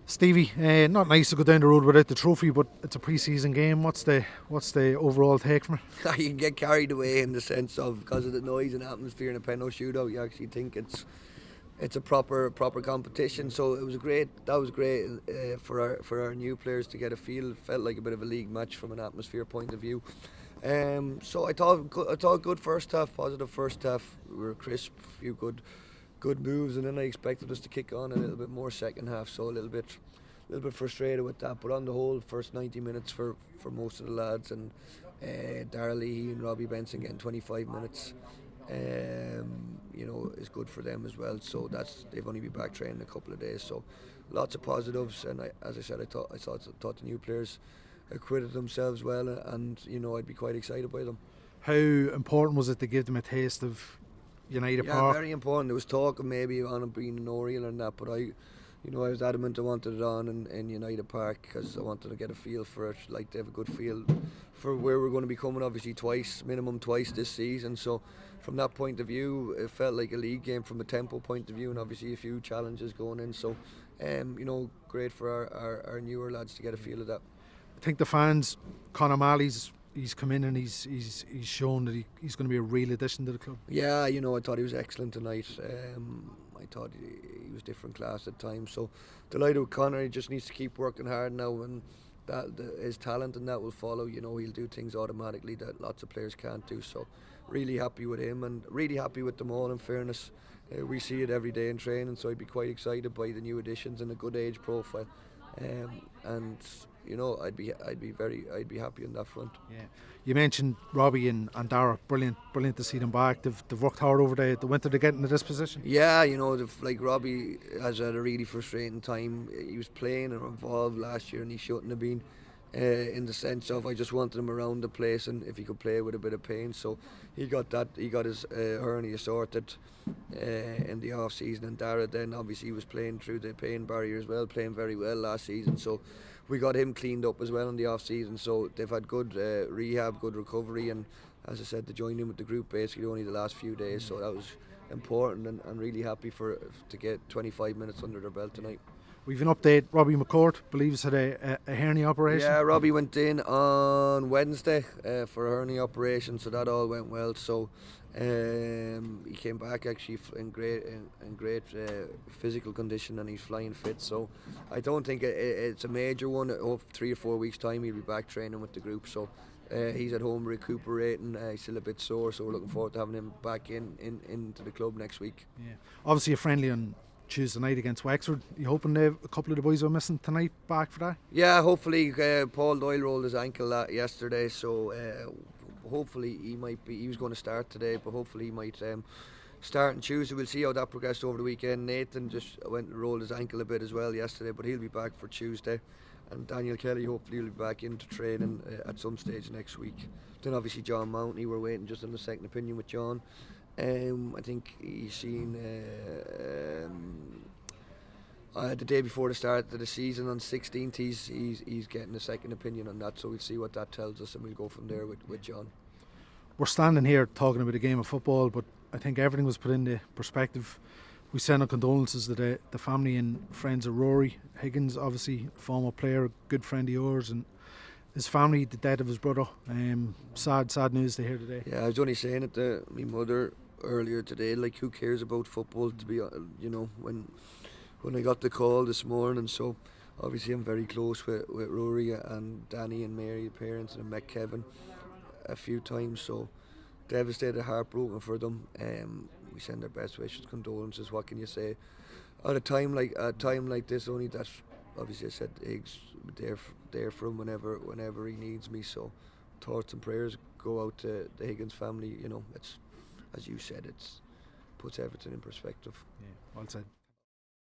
Stevie, not nice to go down the road without the trophy, but it's a pre-season game. What's the overall take from it? You can get carried away in the sense of because of the noise and atmosphere in a penalty shootout. You actually think it's a proper competition. So it was great. That was great for our new players to get a feel. It felt like a bit of a league match from an atmosphere point of view. So I thought good first half, positive first half. We were crisp, a few good moves, and then I expected us to kick on a little bit more second half. So a little bit frustrated with that. But on the whole, first 90 minutes for most of the lads, and Darrell Leahy and Robbie Benson getting 25 minutes. Is good for them as well. So they've only been back training a couple of days. So lots of positives, and as I said, I thought the new players acquitted themselves well, and I'd be quite excited by them. How important was it to give them a taste of United Park? Yeah, very important. There was talk of maybe on it being an Oriel and that, but I was adamant I wanted it on in United Park because I wanted to get a feel for it, like to have a good feel for where we're going to be coming, obviously minimum twice this season. So from that point of view, it felt like a league game from a tempo point of view, and obviously a few challenges going in. So, great for our newer lads to get a feel of that. I think the fans, Conor Malley's he's come in and he's shown that he's going to be a real addition to the club. Yeah, I thought he was excellent tonight. I thought he was different class at times. So delighted with Conor. He just needs to keep working hard now, and his talent and that will follow. He'll do things automatically that lots of players can't do. So really happy with him and really happy with them all. In fairness, we see it every day in training. So I'd be quite excited by the new additions and a good age profile. I'd be happy on that front. Yeah, you mentioned Robbie and Dara. Brilliant to see them back. They've worked hard over the winter to get into this position. Yeah, like Robbie has had a really frustrating time. He was playing and involved last year, and he shouldn't have been. In the sense of I just wanted him around the place, and if he could play with a bit of pain, so he got his hernia sorted in the off season, and Dara then obviously was playing through the pain barrier as well, playing very well last season, so we got him cleaned up as well in the off season. So they've had good rehab, good recovery, and as I said, they joined in with the group basically only the last few days, so that was important, and really happy to get 25 minutes under their belt tonight. We've an update. Robbie McCourt believes had a hernia operation. Yeah, Robbie went in on Wednesday for a hernia operation, so that all went well. So he came back actually in great physical condition, and he's flying fit. So I don't think it's a major one. Over 3 or 4 weeks' time, he'll be back training with the group. So he's at home recuperating. He's still a bit sore, so we're looking forward to having him back into the club next week. Yeah, obviously a friendly on Tuesday night against Wexford. You hoping a couple of the boys are missing tonight back for that? Yeah, hopefully. Paul Doyle rolled his ankle yesterday, so hopefully he might be. He was going to start today, but hopefully he might start on Tuesday. We'll see how that progressed over the weekend. Nathan just went and rolled his ankle a bit as well yesterday, but he'll be back for Tuesday. And Daniel Kelly hopefully will be back into training at some stage next week. Then obviously John Mountney, we're waiting just on the second opinion with John. I think he's seen the day before the start of the season on 16th. He's getting a second opinion on that, so we'll see what that tells us, and we'll go from there with John. We're standing here talking about a game of football, but I think everything was put into perspective. We send our condolences to the family and friends of Rory Higgins, obviously former player, good friend of yours, and his family, the death of his brother. Sad news to hear today. Yeah, I was only saying it to my mother earlier today, like who cares about football, to be when I got the call this morning. So obviously I'm very close with Rory and Danny and Mary, the parents, and I met Kevin a few times, so devastated, heartbroken for them. We send our best wishes, condolences. What can you say at a time like this? Only that obviously I said Higgs there for him whenever he needs me, so thoughts and prayers go out to the Higgins family. It's, as you said, it's puts everything in perspective. Yeah, well said.